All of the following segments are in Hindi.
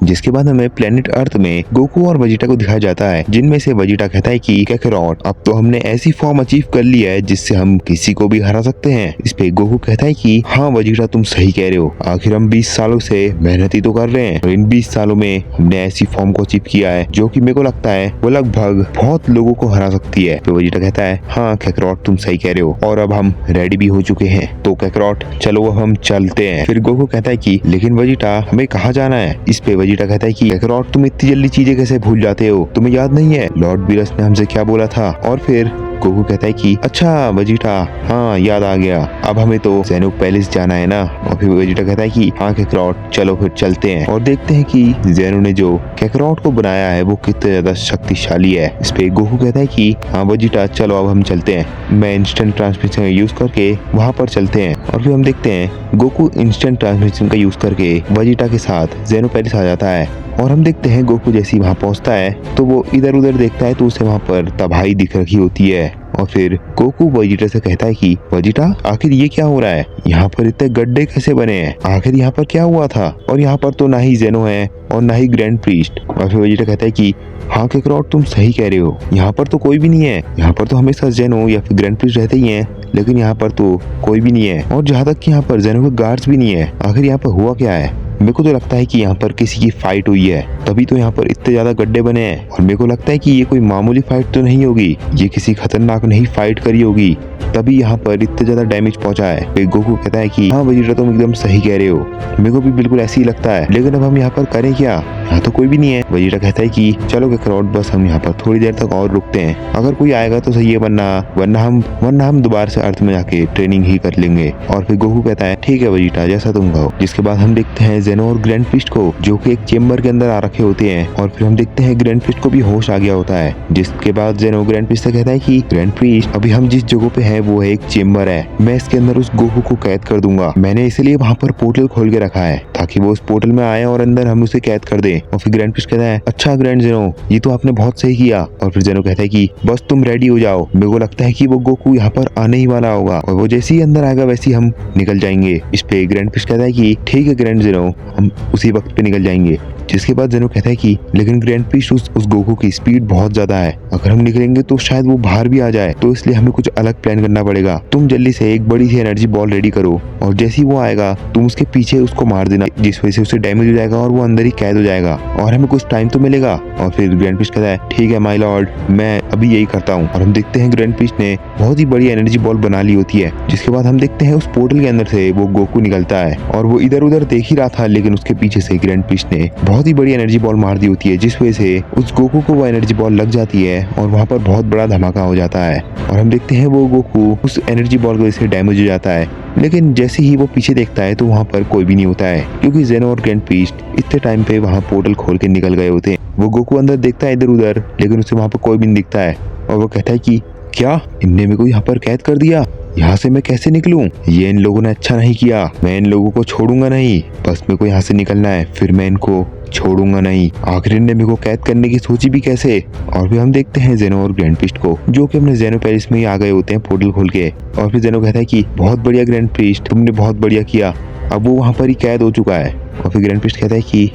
जिसके बाद हमें प्लेनेट अर्थ में गोकू और वेजिटा को दिखाया जाता है, जिनमें से वेजिटा कहता है कि काकारोट अब तो हमने ऐसी फॉर्म अचीव कर ली है जिससे हम किसी को भी हरा सकते हैं। इस पे गोकू कहता है कि हाँ वेजिटा तुम सही कह रहे हो, आखिर हम 20 सालों से मेहनत ही तो कर रहे हैं और इन 20 सालों में हमने ऐसी फॉर्म को अचीव किया है जो कि मेरे को लगता है वो लगभग बहुत लोगों को हरा सकती है। तो वेजिटा कहता है हाँ काकारोट तुम सही कह रहे हो और अब हम रेडी भी हो चुके हैं, तो काकारोट चलो अब हम चलते हैं। फिर गोकू कहता है कि लेकिन वेजिटा हमें कहाँ जाना है। इस पे वेजिटा कहता है कि काकारोट तुम इतनी जल्दी चीजें कैसे भूल जाते हो, तुम्हें याद नहीं है लॉर्ड बीरस ने हमसे क्या बोला था। और फिर गोकू कहता है कि अच्छा वेजिटा हाँ याद आ गया, अब हमें तो ज़ेनो पैलेस जाना है ना। और फिर वेजिटा कहता है कि हाँ काकारोट चलो फिर चलते हैं और देखते हैं कि ज़ेनो ने जो काकारोट को बनाया है वो कितना ज्यादा शक्तिशाली है। इस पे गोकू कहता है कि हाँ वेजिटा चलो अब हम चलते हैं, मैं इंस्टेंट ट्रांसमिशन का यूज करके वहाँ पर चलते हैं। और फिर हम देखते हैं गोकू इंस्टेंट ट्रांसमिशन का यूज करके वेजिटा के साथ ज़ेनो पैलेस आ जाता है। और हम देखते हैं गोकू जैसे ही वहाँ पहुँचता है तो वो इधर उधर देखता है तो उसे वहाँ पर तबाही दिख रखी होती है। और फिर गोकू वेजिटा से कहता है कि वेजिटा आखिर ये क्या हो रहा है, यहाँ पर इतने गड्ढे कैसे बने हैं, आखिर यहाँ पर क्या हुआ था, और यहाँ पर तो ना ही ज़ेनो है और ना ही ग्रैंड प्रीस्ट। और फिर वेजिटा कहता है कि हाँ काकारोट तुम सही कह रहे हो, यहाँ पर तो कोई भी नहीं है, यहाँ पर तो हमेशा ज़ेनो या फिर ग्रैंड प्रीस्ट रहते ही हैं, लेकिन यहाँ पर तो कोई भी नहीं है और जहाँ तक कि यहाँ पर ज़ेनो के गार्ड्स भी नहीं है। आखिर यहाँ पर हुआ क्या है। मेरे को तो लगता है कि यहाँ पर किसी की फाइट हुई है, तभी तो यहाँ पर इतने ज्यादा गड्ढे बने हैं। और मेरे को लगता है कि ये कोई मामूली फाइट तो नहीं होगी, ये किसी खतरनाक नहीं फाइट करी होगी, तभी यहाँ पर इतने ज्यादा डैमेज पहुंचा है। फिर गोकू कहता है कि हाँ वेजिटा तुम एकदम सही कह रहे हो, मेरे को भी बिल्कुल ऐसे ही लगता है, लेकिन अब हम यहाँ पर करें क्या, यहाँ तो कोई भी नहीं है। वेजिटा कहता है कि चलो काकारोट बस हम यहाँ पर थोड़ी देर तक और रुकते हैं, अगर कोई आएगा तो सही है, वरना हम दोबारा से अर्थ में जाके ट्रेनिंग ही कर लेंगे। और फिर गोकू कहता है ठीक है वेजिटा जैसा तुम कहो। जिसके बाद हम देखते हैं ज़ेनो और ग्रैंड प्रीस्ट को जो कि एक चेम्बर के अंदर आ रखे होते हैं। और फिर हम देखते हैं ग्रैंड प्रीस्ट को भी होश आ गया होता है। जिसके बाद ज़ेनो ग्रैंड प्रीस्ट से कहता है कि ग्रैंड प्रीस्ट अभी हम जिस जगह पे हैं वो है एक चेम्बर है, मैं इसके अंदर उस गोकू को कैद कर दूंगा, मैंने इसलिए वहाँ पर पोर्टल खोल के रखा है ताकि वो उस पोर्टल में आए और अंदर हम उसे कैद कर दें। और फिर ग्रैंड प्रीस्ट कहता है अच्छा ग्रैंड ज़ेनो ये तो आपने बहुत सही किया। और फिर ज़ेनो कहता है कि बस तुम रेडी हो जाओ, मेरे को लगता है कि वो गोकू यहाँ पर आने ही वाला होगा और वो जैसे ही अंदर आएगा वैसे ही हम निकल जाएंगे। इस पे ग्रैंड प्रीस्ट कहता है कि ठीक है ग्रैंड ज़ेनो हम उसी वक्त पे निकल जाएंगे। जिसके बाद ज़ेनो कहता है कि लेकिन ग्रैंड प्रीस्ट उस गोकू की स्पीड बहुत ज्यादा है, अगर हम निकलेंगे तो शायद वो बाहर भी आ जाए, तो इसलिए हमें कुछ अलग प्लान करना पड़ेगा। तुम जल्दी से एक बड़ी सी एनर्जी बॉल रेडी करो और जैसे ही वो आएगा तुम उसके पीछे उसको मार देना, जिस वजह से उसे डैमेज हो जाएगा और वो अंदर ही कैद हो जाएगा और हमें कुछ टाइम तो मिलेगा। और फिर ग्रैंड प्रीस्ट कहता है ठीक है माय लॉर्ड मैं अभी यही करता हूँ। और हम देखते हैं ग्रैंड प्रीस्ट ने बहुत ही बड़ी एनर्जी बॉल बना ली होती है। जिसके बाद हम देखते हैं उस पोर्टल के अंदर से वो गोकू निकलता है और वो इधर उधर देख ही रहा था, लेकिन उसके पीछे से ग्रैंड प्रीस्ट ने बहुत ही बड़ी एनर्जी बॉल मार दी होती है, जिस वजह से उस गोकू को वो एनर्जी बॉल लग जाती है और वहाँ पर बहुत बड़ा धमाका हो जाता है। और हम देखते हैं वो गोकू उस एनर्जी बॉल की वजह से डैमेज हो जाता है, लेकिन जैसे ही वो पीछे देखता है तो वहाँ पर कोई भी नहीं होता है, क्योंकि ज़ेनो और ग्रैंड प्रीस्ट इतने टाइम पे वहाँ पोर्टल खोल के निकल गए होते हैं। वो गोकू अंदर देखता है इधर उधर, लेकिन उसे वहाँ पर कोई भी नहीं दिखता है और वो कहता है कि क्या इनने मेरे को यहाँ पर कैद कर दिया, यहाँ से मैं कैसे निकलूं? ये इन लोगों ने अच्छा नहीं किया, मैं इन लोगों को छोड़ूंगा नहीं, बस मेरे को यहाँ से निकलना है, फिर मैं इनको छोड़ूंगा नहीं। आखिर इनने मेरे को कैद करने की सोची भी कैसे। और फिर हम देखते हैं ज़ेनो और ग्रैंड प्रीस्ट को जो कि अपने ज़ेनो पैलेस में ही आ गए होते हैं पोर्टल खोल के। और फिर ज़ेनो कहता है कि बहुत बढ़िया ग्रैंड प्रीस्ट तुमने बहुत बढ़िया किया, अब वो वहाँ पर ही कैद हो चुका है। और फिर ग्रैंड प्रीस्ट कहता है कि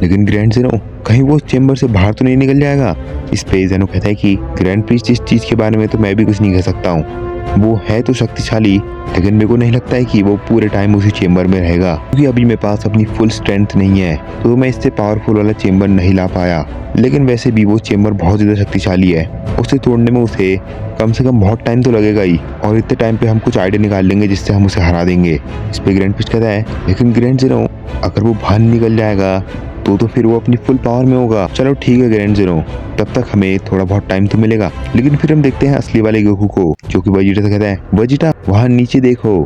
लेकिन ग्रैंड ज़ेनो कहीं वो चेम्बर से बाहर तो नहीं निकल जाएगा। इस पे ज़ेनो कहता है कि ग्रैंड प्रीस्ट इस चीज के बारे में तो मैं भी कुछ नहीं कह सकता हूँ, वो है तो शक्तिशाली, लेकिन मेरे को नहीं लगता है कि वो पूरे टाइम उसी चेम्बर में रहेगा, क्योंकि अभी मेरे पास अपनी फुल स्ट्रेंथ नहीं है, तो मैं इससे पावरफुल वाला चेम्बर नहीं ला पाया। लेकिन वैसे भी वो चेम्बर बहुत ज़्यादा शक्तिशाली है, उसे तोड़ने में उसे कम से कम बहुत टाइम तो लगेगा ही, और इतने टाइम पे हम कुछ आइडिया निकाल लेंगे जिससे हम उसे हरा देंगे। इस पे ग्रैंड प्रीस्ट कहता है लेकिन ग्रैंड ज़ेनो अगर वो बाहर निकल जाएगा तो फिर वो अपनी फुल पावर में होगा। चलो ठीक है ग्रैंड ज़ेनो, तब तक हमें थोड़ा बहुत टाइम तो मिलेगा। लेकिन फिर हम देखते हैं असली वाले गोकू को, जो कि वेजिटा से कहता है वेजिटा वहाँ नीचे देखो,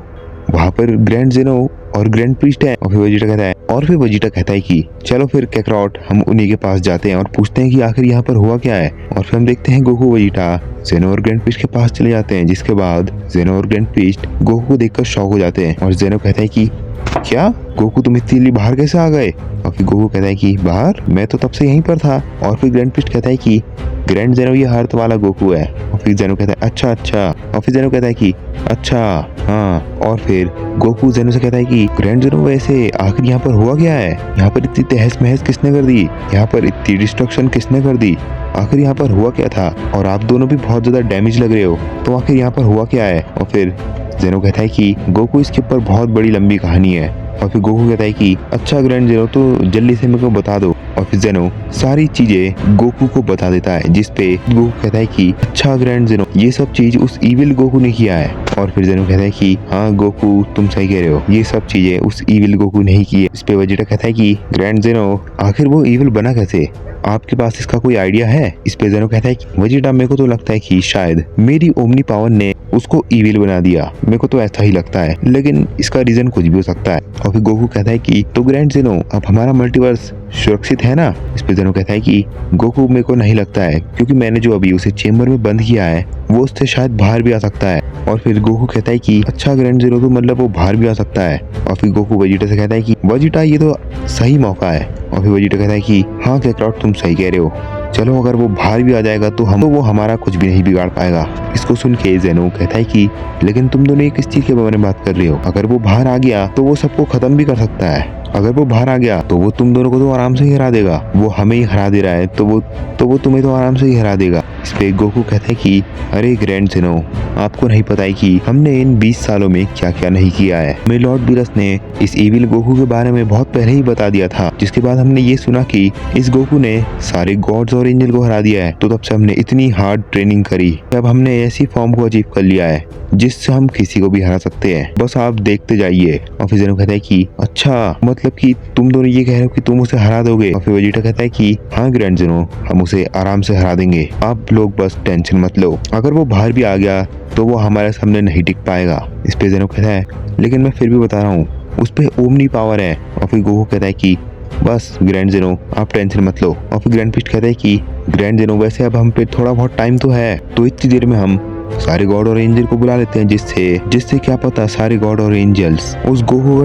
वहाँ पर ग्रैंड ज़ेनो और ग्रैंड प्रीस्ट है। और फिर वेजिटा कहता है कि चलो फिर काकारोट हम उन्हीं के पास जाते हैं और पूछते हैं कि आखिर यहाँ पर हुआ क्या है। और फिर हम देखते हैं गोकू वेजिटा ज़ेनो और ग्रैंड प्रीस्ट के पास चले जाते हैं, जिसके बाद ज़ेनो और ग्रैंड प्रीस्ट गोकू को देखकर शॉक हो जाते हैं और ज़ेनो कहता है कि क्या गोकू तुम इतनी जल्दी बाहर कैसे आ गए? और फिर गोकू कहता है कि बाहर, मैं तो तब से यहीं पर था। और फिर ग्रैंड पिस्ट कहता है कि ग्रैंड जेनो ये हार्थ वाला गोकू है। और फिर जेनो कहता है अच्छा अच्छा। और फिर जेनो कहता है कि अच्छा हाँ। और फिर गोकू जेनो से कहता है कि ग्रैंड जेनो वैसे आखिर यहाँ पर हुआ क्या है? यहाँ पर इतनी तहस महस किसने कर दी? यहाँ पर इतनी डिस्ट्रक्शन किसने कर दी? आखिर यहाँ पर हुआ क्या था? और आप दोनों भी बहुत ज्यादा डैमेज लग रहे हो, तो आखिर यहाँ पर हुआ क्या है? और फिर जेनो कहता है कि गोकू इसके ऊपर बहुत बड़ी लंबी कहानी है। और फिर गोकू कहता है कि अच्छा ग्रैंड जेनो, तो जल्दी से मेरे को बता दो। और फिर जेनो सारी चीजें गोकू को बता देता है, जिसपे गोकू कहता है कि अच्छा ग्रैंड जेनो, ये सब चीज उस इविल गोकू ने किया है। और फिर जेनो कहता है कि हाँ गोकू तुम सही कह रहे हो, ये सब चीजें उस इविल गोकू ने ही की है। इस पे वेजिटा कहता है कि ग्रैंड जेनो आखिर वो इविल बना कैसे? आपके पास इसका कोई आइडिया है? इस पे जेनो कहता है कि वेजिटा मेरे को तो लगता है कि शायद मेरी ओमनी पावर ने उसको इविल बना दिया, मेरे को तो ऐसा ही लगता है, लेकिन इसका रीजन कुछ भी हो सकता है। और फिर गोकू कहता है कि तो ग्रैंड जेनो अब हमारा मल्टीवर्स सुरक्षित है ना? इस पे जेनो कहता है कि गोकू मेरे को नहीं लगता है, क्योंकि मैंने जो अभी उसे चेम्बर में बंद किया है वो उससे शायद बाहर भी आ सकता है। और फिर गोकू कहता है कि अच्छा ग्रैंड जेनो, तो मतलब वो बाहर भी आ सकता है। और फिर गोकू वेजिटा से कहता है कि वेजिटा ये तो सही मौका है। और फिर वेजिटा कहता है कि हाँ काकारोट तुम सही कह रहे हो, चलो अगर वो बाहर भी आ जाएगा तो वो हमारा कुछ भी नहीं बिगाड़ पाएगा। इसको सुन के जेनो कहता है कि लेकिन तुम दोनों किस चीज के बारे में बात कर रहे हो? अगर वो बाहर आ गया तो वो सबको खत्म भी कर सकता है। अगर वो बाहर आ गया तो वो तुम दोनों को तो आराम से ही हरा देगा। वो हमें ही हरा दे रहा है तो वो तुम्हें तो आराम से ही हरा देगा। इस पे गोकू कहता है कि अरे ग्रैंड जेनो, आपको नहीं पता है कि हमने इन 20 सालों में क्या क्या नहीं किया है। हमें लॉर्ड बीरस ने इस इविल गोकू के बारे में बहुत पहले ही बता दिया था, जिसके बाद हमने ये सुना कि इस गोकू ने सारे गॉड्स और एंजल को हरा दिया है। तो तब से हमने इतनी हार्ड ट्रेनिंग करी, अब हमने ऐसी फॉर्म को अचीव कर लिया है जिससे हम किसी को भी हरा सकते हैं, बस आप देखते जाइए। और फिर जेनो कहता है कि अच्छा मतलब कि तुम दोनों ये कह रहे हो कि तुम उसे हरा दोगे? और फिर वेजिटा कहता है कि हाँ ग्रैंड जेनो, हम उसे आराम से हरा देंगे, आप लोग बस टेंशन मत लो। अगर वो बाहर भी आ गया तो वो हमारे सामने नहीं टिक पाएगा। इस पे जेनो कहता है लेकिन मैं फिर भी बता रहा हूँ, उस पे ओमनी पावर है। और फिर गोकू कहता है कि बस ग्रैंड जेनो आप टेंशन मत लो। और फिर ग्रैंड पिस्ट कहता है कि ग्रैंड जेनो वैसे अब हम पे थोड़ा बहुत टाइम तो है, तो इतनी देर में हम सारे गॉड और एंजल को बुला लेते हैं, जिससे क्या पता सारे गॉड और एंजल्स उस गोकू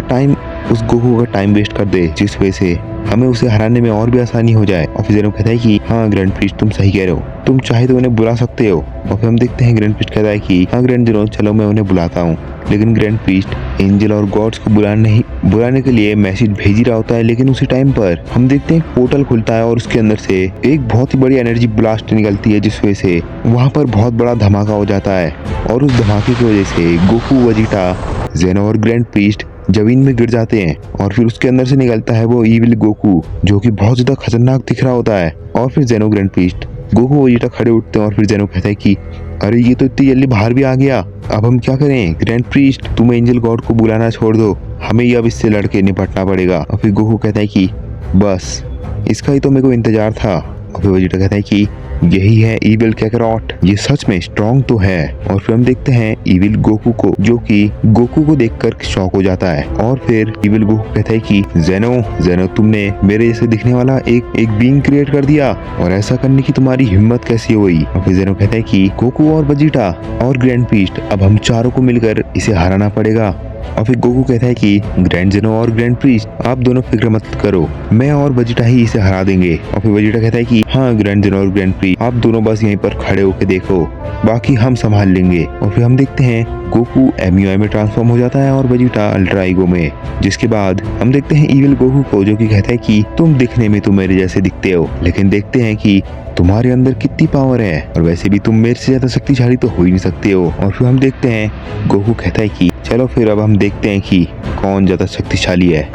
का टाइम वेस्ट कर दे, जिस वजह से हमें उसे हराने में और भी आसानी हो जाए। और फिर जेनो कहता है कि हाँ ग्रैंड प्रीस्ट तुम सही कह रहे हो, तुम चाहे तो उन्हें बुला सकते हो। और फिर हम देखते हैं ग्रैंड प्रीस्ट कहता है कि हाँ ग्रैंड जेनो चलो मैं उन्हें बुलाता हूँ। लेकिन ग्रैंड प्रीस्ट एंजल और गॉड्स को बुलाने के लिए मैसेज भेज ही रहा होता है, लेकिन उसी टाइम पर हम देखते हैं पोर्टल खुलता है और उसके अंदर से एक बहुत ही बड़ी एनर्जी ब्लास्ट निकलती है, जिस वजह से वहाँ पर बहुत बड़ा धमाका हो जाता है। और उस धमाके की वजह से गोकू, वेजिटा, जेनो और ग्रैंड प्रीस्ट जमीन में गिर जाते हैं। और फिर उसके अंदर से निकलता है वो इविल गोकू, जो कि बहुत ज्यादा खतरनाक दिख रहा होता है। और फिर जेनो, ग्रैंड प्रीस्ट, गोकू, वेजिटा खड़े उठते हैं। और फिर जेनो कहता है कि अरे ये तो इतनी जल्दी बाहर भी आ गया, अब हम क्या करें? ग्रैंड प्रीस्ट तुम एंजल गॉड को बुलाना छोड़ दो, हमें ही अब इससे लड़के निपटना पड़ेगा। और फिर गोकू कहता है कि बस इसका ही तो मेरे को इंतजार था। और फिर वेजिटा कहता है कि यही है इविल काकारोट, ये सच में स्ट्रॉन्ग तो है। और फिर हम देखते हैं इविल गोकू को, जो कि गोकू को देखकर शॉक हो जाता है। और फिर इविल गोकू कहता है कि जेनो तुमने मेरे जैसे दिखने वाला एक बीइंग क्रिएट कर दिया, और ऐसा करने की तुम्हारी हिम्मत कैसी हुई? और फिर जेनो कहता है कि गोकू और वेजिटा और ग्रैंड प्रीस्ट अब हम चारों को मिलकर इसे हराना पड़ेगा। और फिर गोकू कहता है कि ग्रैंड जेनो और ग्रैंड प्रीस्ट आप दोनों फिक्र मत करो, मैं और वेजिटा ही इसे हरा देंगे। और फिर वेजिटा कहता है कि हाँ ग्रैंड जेनो और ग्रैंड प्रीस्ट आप दोनों बस यहीं पर खड़े होकर देखो, बाकी हम संभाल लेंगे। और फिर हम देखते हैं गोकू एमयूआई में ट्रांसफॉर्म हो जाता है और वेजिटा अल्ट्रा ईगो में, जिसके बाद हम देखते हैं इविल गोकू को, जो कि कहता है कि तुम दिखने में तो मेरे जैसे दिखते हो, लेकिन देखते हैं कि तुम्हारे अंदर कितनी पावर है, और वैसे भी तुम मेरे से ज्यादा शक्तिशाली तो हो ही नहीं सकते हो। और फिर हम देखते हैं गोकू कहता है कि चलो फिर अब हम देखते हैं कि कौन ज्यादा शक्तिशाली है।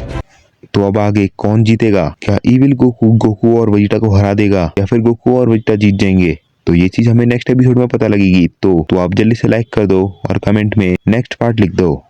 तो अब आगे कौन जीतेगा? क्या इविल गोकू और वेजिटा को हरा देगा, या फिर गोकू और वेजिटा जीत जाएंगे? तो ये चीज हमें नेक्स्ट एपिसोड में पता लगेगी। तो आप जल्दी से लाइक कर दो और कमेंट में नेक्स्ट पार्ट लिख दो।